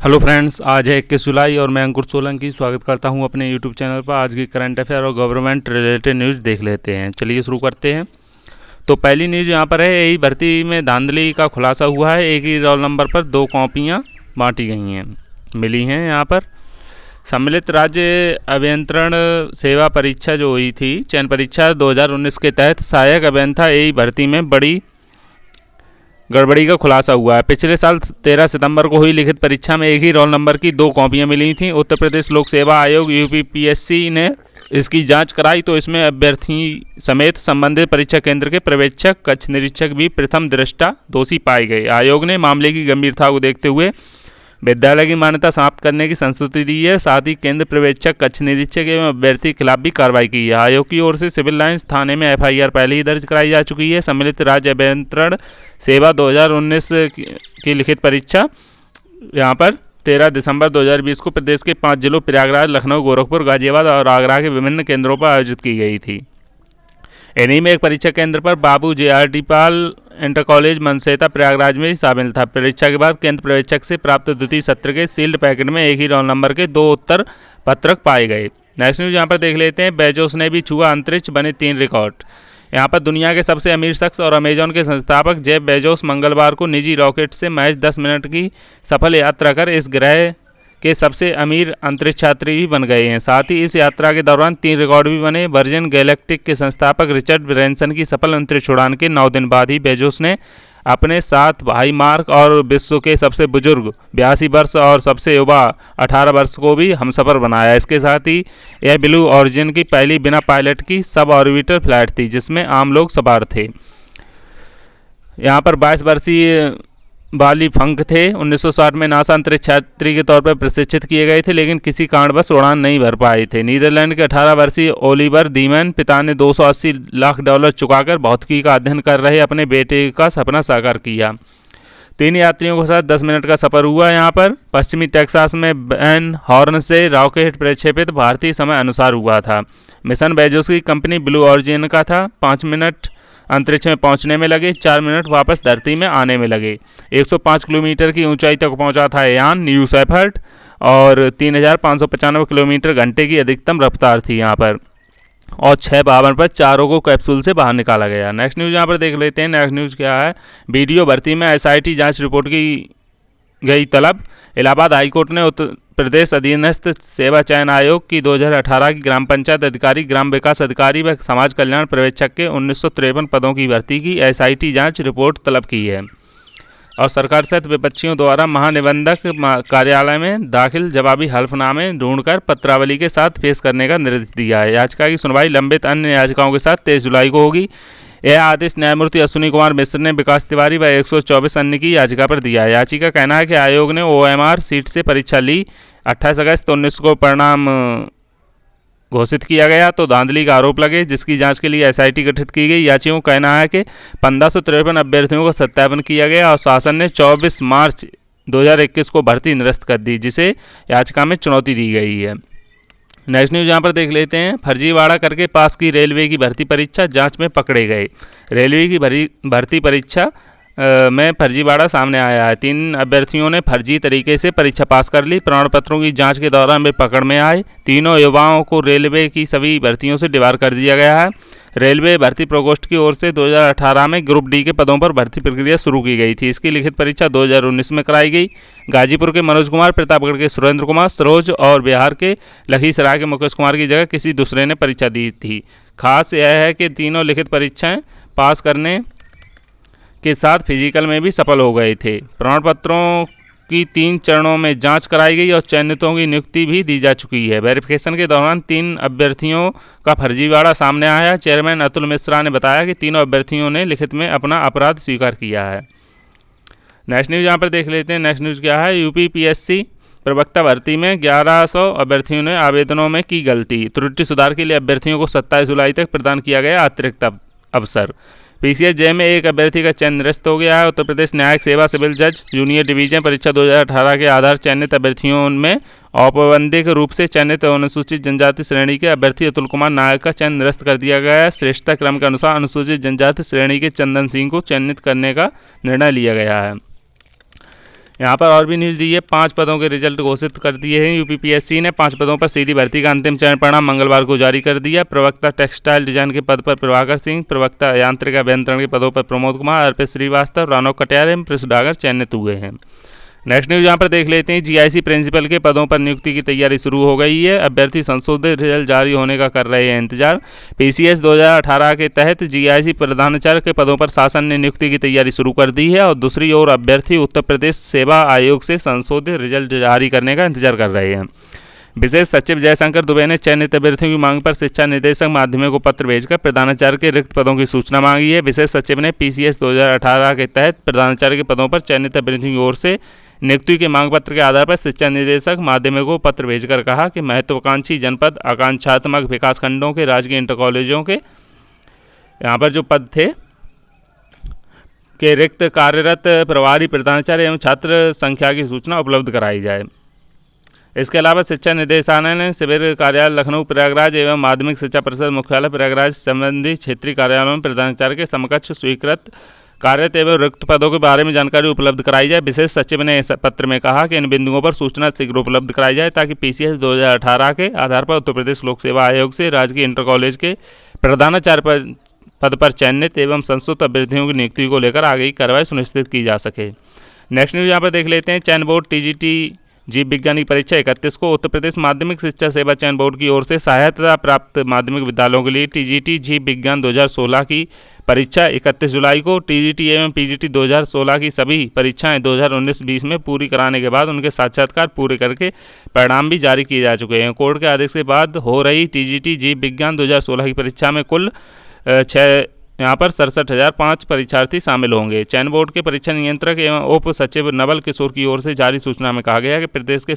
Hello friends, आज है 21 जुलाई और मैं अंकुर सोलंकी स्वागत करता हूं अपने यूट्यूब चैनल पर। आज की करंट अफेयर और गवर्नमेंट रिलेटेड न्यूज़ देख लेते हैं। चलिए शुरू करते हैं। तो पहली न्यूज़ यहां पर है, यही भर्ती में धांधली का खुलासा हुआ है। एक ही रोल नंबर पर 2 कॉपियां बांटी गई हैं, मिली हैं। यहां पर सम्मिलित राज्य अभियंत्रण सेवा परीक्षा जो हुई थी, चयन परीक्षा 2019 के तहत सहायक अभियंता यही भर्ती में बड़ी गड़बड़ी का खुलासा हुआ है। पिछले साल 13 सितंबर को हुई लिखित परीक्षा में एक ही रोल नंबर की 2 कॉपियां मिली थीं। उत्तर प्रदेश लोक सेवा आयोग यूपीपीएससी ने इसकी जांच कराई तो इसमें अभ्यर्थी समेत संबंधित परीक्षा केंद्र के पर्यवेक्षक, कक्ष निरीक्षक भी प्रथम दृष्टा दोषी पाए गए। आयोग ने मामले की गंभीरता को देखते हुए विद्यालय की मान्यता समाप्त करने की संस्तुति दी है। साथ ही केंद्र पर्यवेक्षक, कक्ष निरीक्षक एवं अभ्यर्थी के खिलाफ भी कार्रवाई की है। आयोग की ओर से सिविल लाइन्स थाने में एफआईआर पहले ही दर्ज कराई जा चुकी है। सम्मिलित राज्य अभियंत्रण सेवा 2019 की लिखित परीक्षा यहाँ पर 13 दिसंबर 2020 को प्रदेश के 5 जिलों प्रयागराज, लखनऊ, गोरखपुर, गाजियाबाद और आगरा के विभिन्न केंद्रों पर आयोजित की गई थी। इन्हीं में एक परीक्षा केंद्र पर बाबू जे.आर.डी. पाल इंटर कॉलेज मनसेता प्रयागराज में ही शामिल था। परीक्षा के बाद केंद्र पर्यवेक्षक से प्राप्त द्वितीय सत्र के सील्ड पैकेट में एक ही रोल नंबर के 2 उत्तर पत्रक पाए गए। नेक्स्ट न्यूज यहाँ पर देख लेते हैं। बेजोस ने भी छुआ अंतरिक्ष, बने 3 रिकॉर्ड। यहाँ पर दुनिया के सबसे अमीर शख्स और अमेजॉन के संस्थापक जेफ बेजोस मंगलवार को निजी रॉकेट से महज 10 मिनट की सफल यात्रा कर इस ग्रह के सबसे अमीर अंतरिक्ष यात्री भी बन गए हैं। साथ ही इस यात्रा के दौरान 3 रिकॉर्ड भी बने। वर्जिन गैलेक्टिक के संस्थापक रिचर्ड ब्रैंसन की सफल अंतरिक्ष उड़ान के 9 दिन बाद ही बेजोस ने अपने साथ भाई मार्क और विश्व के सबसे बुजुर्ग 82 वर्ष और सबसे युवा 18 वर्ष को भी हमसफर बनाया। इसके साथ ही यह ब्लू ऑरिजिन की पहली बिना पायलट की सब ऑर्बिटर फ्लाइट थी जिसमें आम लोग सवार थे। यहाँ पर 22 वर्षीय बाली फंक थे। 1960 में नासा अंतरिक्ष यात्री के तौर पर प्रशिक्षित किए गए थे, लेकिन किसी कारणवश उड़ान नहीं भर पाए थे। नीदरलैंड के 18 वर्षीय ओलिवर दीमैन पिता ने $280 लाख चुकाकर भौतिकी का अध्ययन कर रहे अपने बेटे का सपना साकार किया। 3 यात्रियों के साथ 10 मिनट का सफर हुआ। यहाँ पर पश्चिमी टेक्सास में वैन हॉर्न से रॉकेट प्रक्षेपित भारतीय समय अनुसार हुआ था। मिशन बेजोस की कंपनी ब्लू ऑरिजिन का था। 5 मिनट अंतरिक्ष में पहुंचने में लगे, 4 मिनट वापस धरती में आने में लगे। 105 किलोमीटर की ऊंचाई तक पहुंचा था यान न्यू शेफर्ड और 3595 किलोमीटर घंटे की अधिकतम रफ्तार थी यहाँ पर, और 6:52 पर चारों को कैप्सूल से बाहर निकाला गया। नेक्स्ट न्यूज़ यहाँ पर देख लेते हैं। नेक्स्ट न्यूज़ क्या है। बीडीओ भर्ती में एसआईटी जांच रिपोर्ट की गई तलब। इलाहाबाद हाईकोर्ट ने उत्तर प्रदेश अधीनस्थ सेवा चयन आयोग की 2018 की ग्राम पंचायत अधिकारी, ग्राम विकास अधिकारी व समाज कल्याण पर्यवेक्षक के 1953 पदों की भर्ती की एसआईटी जांच रिपोर्ट तलब की है और सरकार सहित विपक्षियों द्वारा महानिबंधक कार्यालय में दाखिल जवाबी हल्फनामे ढूंढकर पत्रावली के साथ पेश करने का निर्देश दिया है। याचिका की सुनवाई लंबित अन्य याचिकाओं के साथ 23 जुलाई को होगी। यह आदेश न्यायमूर्ति अश्विनी कुमार मिश्र ने विकास तिवारी व 124 अन्य की याचिका पर दिया है। याचिका का कहना है कि आयोग ने ओएमआर सीट से परीक्षा ली। 28 अगस्त 19 को परिणाम घोषित किया गया तो धांधली का आरोप लगे, जिसकी जांच के लिए एसआईटी गठित की गई। याचिकाओं का कहना है कि 1553 अभ्यर्थियों का सत्यापन किया गया और शासन ने 24 मार्च 2021 को भर्ती निरस्त कर दी, जिसे याचिका में चुनौती दी गई है। नेक्स्ट न्यूज़ यहाँ पर देख लेते हैं। फर्जीवाड़ा करके पास की रेलवे की भर्ती परीक्षा, जांच में पकड़े गए। रेलवे की भर्ती परीक्षा में फर्जीवाड़ा सामने आया है। 3 अभ्यर्थियों ने फर्जी तरीके से परीक्षा पास कर ली। प्रमाण पत्रों की जांच के दौरान वे पकड़ में आए। तीनों युवाओं को रेलवे की सभी भर्तियों से डिबार कर दिया गया है। रेलवे भर्ती प्रकोष्ठ की ओर से 2018 में ग्रुप डी के पदों पर भर्ती प्रक्रिया शुरू की गई थी। इसकी लिखित परीक्षा 2019 में कराई गई। गाजीपुर के मनोज कुमार, प्रतापगढ़ के सुरेंद्र कुमार, सरोज और बिहार के लखीसराय के मुकेश कुमार की जगह किसी दूसरे ने परीक्षा दी थी। खास यह है कि तीनों लिखित परीक्षाएं पास करने के साथ फिजिकल में भी सफल हो गए थे। प्रमाण पत्रों की 3 चरणों में जांच कराई गई और चयनितों की नियुक्ति भी दी जा चुकी है। वेरिफिकेशन के दौरान 3 अभ्यर्थियों का फर्जीवाड़ा सामने आया है। चेयरमैन अतुल मिश्रा ने बताया कि तीनों अभ्यर्थियों ने लिखित में अपना अपराध स्वीकार किया है। नेक्स्ट न्यूज़ यहाँ पर देख लेते हैं। नेक्स्ट न्यूज़ क्या है। यूपीपीएससी प्रवक्ता भर्ती में 1100 अभ्यर्थियों ने आवेदनों में की गलती। त्रुटि सुधार के लिए अभ्यर्थियों को 27 जुलाई तक प्रदान किया गया अतिरिक्त अवसर। पीसीएस जे में एक अभ्यर्थी का चयन निरस्त हो गया है। उत्तर प्रदेश न्यायिक सेवा सिविल जज जूनियर डिवीजन परीक्षा 2018 के आधार चयनित अभ्यर्थियों में औपबंधिक रूप से चयनित अनुसूचित जनजाति श्रेणी के अभ्यर्थी अतुल कुमार नायक का चयन निरस्त कर दिया गया है। श्रेष्ठता क्रम के अनुसार अनुसूचित जनजाति श्रेणी के चंदन सिंह को चयनित करने का निर्णय लिया गया है। यहाँ पर और भी न्यूज़ दी है। 5 पदों के रिजल्ट घोषित कर दिए हैं। यूपीपीएससी ने 5 पदों पर सीधी भर्ती का अंतिम चयन परिणाम मंगलवार को जारी कर दिया। प्रवक्ता टेक्सटाइल डिजाइन के पद पर प्रभाकर सिंह, प्रवक्ता यांत्रिक अभियंत्रण के पदों पर प्रमोद कुमार, अर्पित श्रीवास्तव, रानव कटियार एवं प्रिंस डागर चयनित हुए हैं। नेक्स्ट न्यूज़ यहाँ पर देख लेते हैं। जीआईसी प्रिंसिपल के पदों पर नियुक्ति की तैयारी शुरू हो गई है। अभ्यर्थी संशोधित रिजल्ट जारी होने का कर रहे हैं इंतजार। पीसीएस 2018 के तहत जीआईसी प्रधानाचार्य के पदों पर शासन ने नियुक्ति की तैयारी शुरू कर दी है और दूसरी ओर अभ्यर्थी उत्तर प्रदेश सेवा आयोग से संशोधित रिजल्ट जारी करने का इंतजार कर रहे हैं। विशेष सचिव जयशंकर दुबे ने चयनित अभ्यर्थियों की मांग पर शिक्षा निदेशक माध्यमिक को पत्र भेजकर प्रधानाचार्य के रिक्त पदों की सूचना मांगी है। विशेष सचिव ने पीसीएस 2018 के तहत प्रधानाचार्य के पदों पर चयनित अभ्यर्थियों की ओर से नियुक्ति के मांग पत्र के आधार पर शिक्षा निदेशक माध्यमिक को पत्र भेजकर कहा कि महत्वाकांक्षी जनपद आकांक्षात्मक विकासखंडों के राजकीय इंटर कॉलेजों के यहाँ पर जो पद थे के रिक्त कार्यरत प्रभारी प्रधानाचार्य एवं छात्र संख्या की सूचना उपलब्ध कराई जाए। इसके अलावा शिक्षा निदेशालय ने शिविर कार्यालय लखनऊ प्रयागराज एवं माध्यमिक शिक्षा परिषद मुख्यालय प्रयागराज संबंधी क्षेत्रीय कार्यालयों में प्रधानाचार्य के समकक्ष स्वीकृत कार्यरत एवं रिक्त पदों के बारे में जानकारी उपलब्ध कराई जाए। विशेष सचिव ने इस पत्र में कहा कि इन बिंदुओं पर सूचना शीघ्र उपलब्ध कराई जाए ताकि पीसीएस 2018 के आधार पर उत्तर प्रदेश लोक सेवा आयोग से राजकीय इंटर कॉलेज के प्रधानाचार्य पद पर चयनित एवं संशोधित अभ्यर्थियों की नियुक्ति को लेकर आगे की कार्रवाई सुनिश्चित की जा सके। नेक्स्ट न्यूज़ यहाँ पर देख लेते हैं। चयन बोर्ड टीजीटी जीव विज्ञान की परीक्षा 31 को उत्तर प्रदेश माध्यमिक शिक्षा सेवा चयन बोर्ड की ओर से सहायता प्राप्त माध्यमिक विद्यालयों के लिए टीजीटी जीव विज्ञान 2016 की परीक्षा 31 जुलाई को, टीजीटी एवं पीजीटी 2016 की सभी परीक्षाएं 2019-20 में पूरी कराने के बाद उनके साक्षात्कार पूरे करके परिणाम भी जारी किए जा चुके हैं। कोर्ट के आदेश के बाद हो रही टीजीटी जीव विज्ञान 2016 की परीक्षा में कुल 67,005 परीक्षार्थी शामिल होंगे। चयन बोर्ड के परीक्षा नियंत्रक एवं उप सचिव नवल किशोर की ओर से जारी सूचना में कहा गया है कि प्रदेश के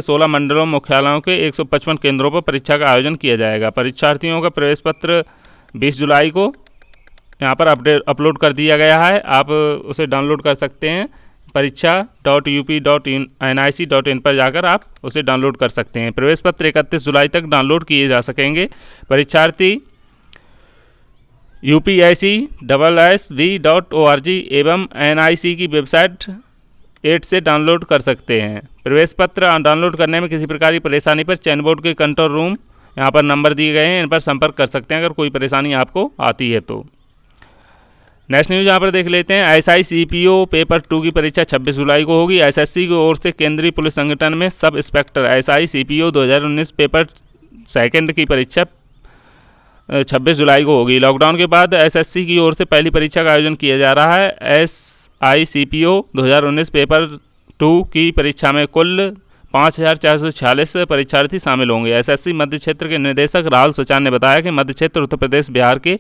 16 मंडलों मुख्यालयों के 155 केंद्रों पर परीक्षा का आयोजन किया जाएगा। परीक्षार्थियों का प्रवेश पत्र 20 जुलाई को यहाँ पर अपलोड कर दिया गया है। आप उसे डाउनलोड कर सकते हैं। परीक्षा.up.nic.in पर जाकर आप उसे डाउनलोड कर सकते हैं। प्रवेश पत्र 31 जुलाई तक डाउनलोड किए जा सकेंगे। परीक्षार्थी upscsv.org एवं NIC की वेबसाइट 8 से डाउनलोड कर सकते हैं। प्रवेश पत्र डाउनलोड करने में किसी प्रकार की परेशानी पर चयन बोर्ड के कंट्रोल रूम यहाँ पर नंबर दिए गए हैं, इन पर संपर्क कर सकते हैं अगर कोई परेशानी आपको आती है तो। नेक्स्ट न्यूज़ यहाँ पर देख लेते हैं। SI-CPO पेपर 2 की परीक्षा 26 जुलाई को होगी। SSC की ओर से केंद्रीय पुलिस संगठन में सब इंस्पेक्टर SI-CPO 2019 पेपर 2 की परीक्षा 26 जुलाई को होगी। लॉकडाउन के बाद SSC की ओर से पहली परीक्षा का आयोजन किया जा रहा है। SI-CPO 2019 पेपर 2 की परीक्षा में कुल 5,446 परीक्षार्थी शामिल होंगे। SSC मध्य क्षेत्र के निदेशक राहुल सचान ने बताया कि मध्य क्षेत्र उत्तर प्रदेश बिहार के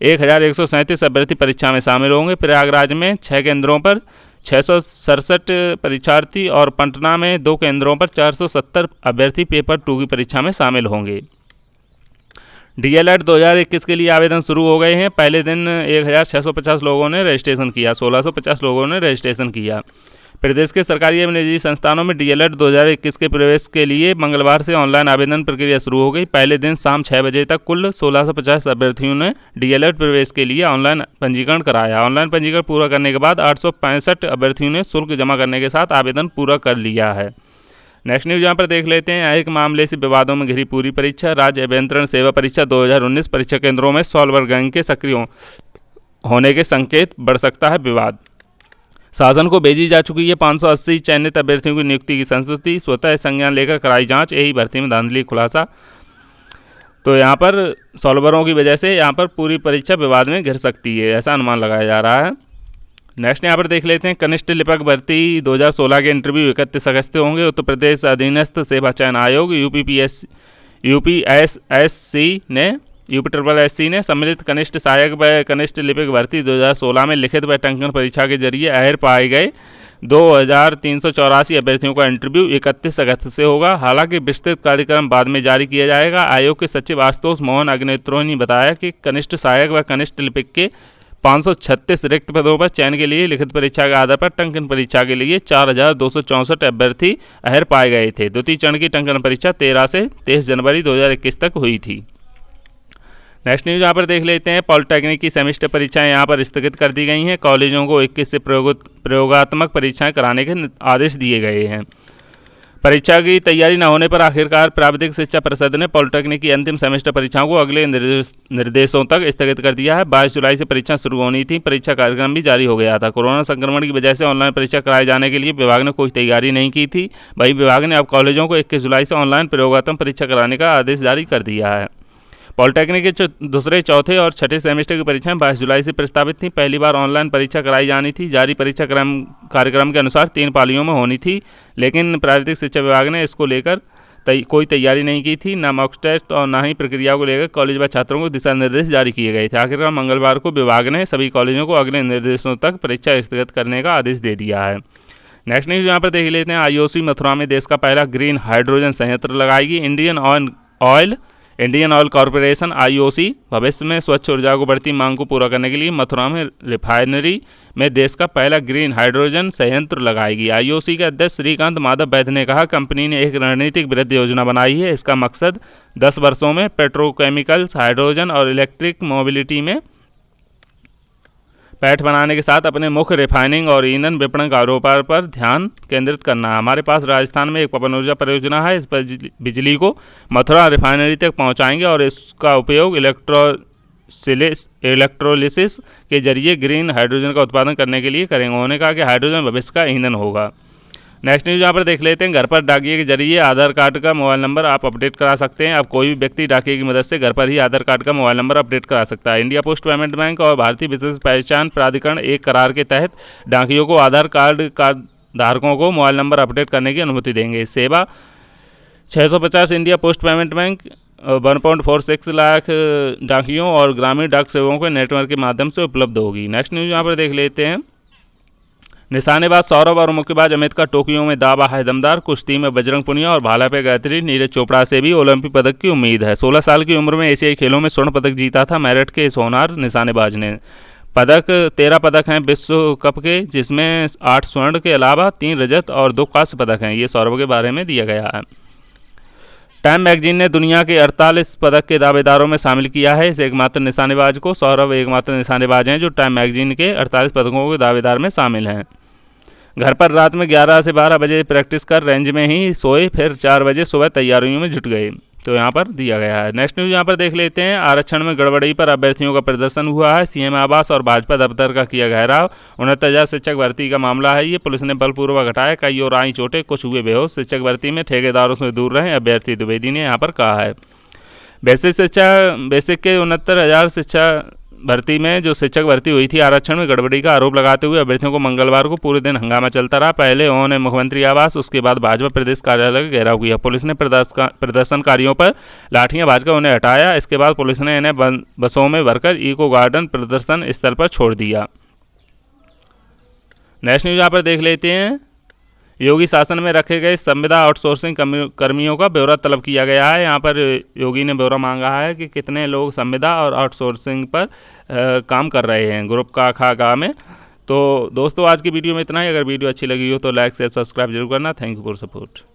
1,137 अभ्यर्थी परीक्षा में शामिल होंगे। प्रयागराज में 6 केंद्रों पर 667 परीक्षार्थी और पटना में 2 केंद्रों पर 470 अभ्यर्थी पेपर 2 की परीक्षा में शामिल होंगे। DLED 2021 के लिए आवेदन शुरू हो गए हैं। पहले दिन 1,650 लोगों ने रजिस्ट्रेशन किया, 1,650 लोगों ने रजिस्ट्रेशन किया। प्रदेश के सरकारी एवं निजी संस्थानों में DLED 2021 के प्रवेश के लिए मंगलवार से ऑनलाइन आवेदन प्रक्रिया शुरू हो गई। पहले दिन शाम 6 बजे तक कुल 1,650 अभ्यर्थियों ने DLED प्रवेश के लिए ऑनलाइन पंजीकरण कराया। ऑनलाइन पंजीकरण पूरा करने के बाद 865 अभ्यर्थियों ने शुल्क जमा करने के साथ आवेदन पूरा कर लिया है। नेक्स्ट न्यूज़ यहाँ पर देख लेते हैं। एक मामले से विवादों में घिरी पूरी परीक्षा। राज्य अभियंत्रण सेवा परीक्षा 2019 परीक्षा केंद्रों में सॉल्वर गैंग के सक्रिय होने के संकेत, बढ़ सकता है विवाद। शासन को भेजी जा चुकी है 580 चयनित अभ्यर्थियों की नियुक्ति की संस्तुति, स्वतः संज्ञान लेकर कराई जांच, यही भर्ती में धांधली खुलासा। तो यहाँ पर सॉल्वरों की वजह से यहाँ पर पूरी परीक्षा विवाद में घिर सकती है, ऐसा अनुमान लगाया जा रहा है। नेक्स्ट यहाँ पर देख लेते हैं। कनिष्ठ लिपिक भर्ती 2016 के इंटरव्यू 31 अगस्त को होंगे। उत्तर प्रदेश अधीनस्थ सेवा चयन आयोग UPSSC ने सम्मिलित कनिष्ठ सहायक व कनिष्ठ लिपिक भर्ती 2016 में लिखित व टंकन परीक्षा के जरिए अहर पाए गए 2,384 अभ्यर्थियों का इंटरव्यू 31 अगस्त से होगा। हालांकि विस्तृत कार्यक्रम बाद में जारी किया जाएगा। आयोग के सचिव आशुतोष मोहन अग्निहोत्री ने बताया कि कनिष्ठ सहायक व कनिष्ठ लिपिक के 536 रिक्त पदों पर चयन के लिए लिखित परीक्षा के आधार पर टंकन परीक्षा के लिए 4,264 अभ्यर्थी अहर पाए गए थे। द्वितीय चरण की टंकन परीक्षा 13 से 23 जनवरी 2021 तक हुई थी। नेक्स्ट न्यूज़ यहाँ पर देख लेते हैं। पॉलिटेक्निक की सेमेस्टर परीक्षाएं यहाँ पर स्थगित कर दी गई हैं। कॉलेजों को 21 से प्रयोगात्मक परीक्षाएं कराने के आदेश दिए गए हैं। परीक्षा की तैयारी न होने पर आखिरकार प्राविधिक शिक्षा परिषद ने पॉलिटेक्निक की अंतिम सेमेस्टर परीक्षाओं को अगले निर्देशों तक स्थगित कर दिया है। 22 जुलाई से परीक्षा शुरू होनी थी। परीक्षा कार्यक्रम भी जारी हो गया था। कोरोना संक्रमण की वजह से ऑनलाइन परीक्षा कराए जाने के लिए विभाग ने कोई तैयारी नहीं की थी। वहीं विभाग ने अब कॉलेजों को 21 जुलाई से ऑनलाइन प्रयोगात्मक परीक्षा कराने का आदेश जारी कर दिया है। पॉलिटेक्निक के दूसरे, चौथे और छठे सेमेस्टर की परीक्षाएं 22 जुलाई से प्रस्तावित थी। पहली बार ऑनलाइन परीक्षा कराई जानी थी। जारी परीक्षा कार्यक्रम के अनुसार 3 पालियों में होनी थी, लेकिन प्राविधिक शिक्षा विभाग ने इसको लेकर कोई तैयारी नहीं की थी। न मॉक टेस्ट और न ही प्रक्रिया को लेकर कॉलेज व छात्रों को दिशा निर्देश जारी किए गए थे। आखिरकार मंगलवार को विभाग ने सभी कॉलेजों को अगले निर्देशों तक परीक्षा स्थगित करने का आदेश दे दिया है। नेक्स्ट न्यूज़ यहाँ पर देख लेते हैं। IOC मथुरा में देश का पहला ग्रीन हाइड्रोजन संयंत्र लगाएगी। इंडियन ऑयल कॉरपोरेशन IOC भविष्य में स्वच्छ ऊर्जा को बढ़ती मांग को पूरा करने के लिए मथुरा में रिफाइनरी में देश का पहला ग्रीन हाइड्रोजन संयंत्र लगाएगी। IOC के अध्यक्ष श्रीकांत माधव वैद्य ने कहा, कंपनी ने एक रणनीतिक वृद्धि योजना बनाई है। इसका मकसद 10 वर्षों में पेट्रोकेमिकल्स, हाइड्रोजन और इलेक्ट्रिक मोबिलिटी में पैठ बनाने के साथ अपने मुख्य रिफाइनिंग और ईंधन विपणन कारोबार पर ध्यान केंद्रित करना है। हमारे पास राजस्थान में एक पवन ऊर्जा परियोजना है। इस पर बिजली को मथुरा रिफाइनरी तक पहुंचाएंगे और इसका उपयोग इलेक्ट्रोलिसिस के जरिए ग्रीन हाइड्रोजन का उत्पादन करने के लिए करेंगे। उन्होंने कहा कि हाइड्रोजन भविष्य का ईंधन होगा। नेक्स्ट न्यूज़ यहाँ पर देख लेते हैं। घर पर डाकिए के जरिए आधार कार्ड का मोबाइल नंबर आप अपडेट करा सकते हैं। अब कोई भी व्यक्ति डाकिए की मदद से घर पर ही आधार कार्ड का मोबाइल नंबर अपडेट करा सकता है। इंडिया पोस्ट पेमेंट बैंक और भारतीय विशेष पहचान प्राधिकरण एक करार के तहत डाकियों को आधार कार्ड धारकों को मोबाइल नंबर अपडेट करने की अनुमति देंगे। सेवा 650 India post payment bank 1.46 lakh डाकियों और ग्रामीण डाक सेवाओं के नेटवर्क के माध्यम से उपलब्ध होगी। नेक्स्ट न्यूज़ यहाँ पर देख लेते हैं। निशानेबाज सौरभ और मुक्केबाज अमित का टोक्यो में दावा है दमदार। कुश्ती में बजरंग पुनिया और भाला पे गायत्री नीरज चोपड़ा से भी ओलंपिक पदक की उम्मीद है। 16 साल की उम्र में एशियाई खेलों में स्वर्ण पदक जीता था मेरठ के इस होनहार निशानेबाज ने। 13 पदक हैं विश्व कप के, जिसमें 8 स्वर्ण के अलावा 3 रजत और 2 कांस्य पदक हैं। ये सौरभ के बारे में दिया गया है। टाइम मैगजीन ने दुनिया के 48 पदक के दावेदारों में शामिल किया है इस एकमात्र निशानेबाज को। सौरभ एकमात्र निशानेबाज हैं जो टाइम मैगजीन के 48 पदकों के दावेदार में शामिल हैं। घर पर रात में 11 से 12 बजे प्रैक्टिस कर रेंज में ही सोए, फिर 4 बजे सुबह तैयारियों में जुट गए। तो यहाँ पर दिया गया है। नेक्स्ट न्यूज़ यहाँ पर देख लेते हैं। आरक्षण में गड़बड़ी पर अभ्यर्थियों का प्रदर्शन हुआ है। CM आवास और भाजपा दफ्तर का किया घेराव। 69,000 शिक्षक भर्ती का मामला है। ये पुलिस ने बलपूर्वक हटाया। कई और आई चोटें, कुछ हुए बेहोश। शिक्षक भर्ती में ठेकेदारों से दूर रहें, अभ्यर्थी द्विवेदी ने यहाँ पर कहा है। बेसिक के 69,000 शिक्षा भर्ती में जो शिक्षक भर्ती हुई थी, आरक्षण में गड़बड़ी का आरोप लगाते हुए अभ्यर्थियों को मंगलवार को पूरे दिन हंगामा चलता रहा। पहले उन्होंने मुख्यमंत्री आवास, उसके बाद भाजपा प्रदेश कार्यालय का घेराव किया। पुलिस ने प्रदर्शनकारियों पर लाठियां भाजकर उन्हें हटाया। इसके बाद पुलिस ने इन्हें बसों में भरकर इको गार्डन प्रदर्शन स्थल पर छोड़ दिया। नेक्स्ट न्यूज़ यहाँ पर देख लेते हैं। योगी शासन में रखे गए संविदा आउटसोर्सिंग कर्मियों का ब्यौरा तलब किया गया है। यहाँ पर योगी ने ब्यौरा मांगा है कि कितने लोग संविदा और आउटसोर्सिंग पर काम कर रहे हैं ग्रुप का खाका में। तो दोस्तों आज की वीडियो में इतना ही। अगर वीडियो अच्छी लगी हो तो लाइक शेयर सब्सक्राइब जरूर करना। Thank you for support.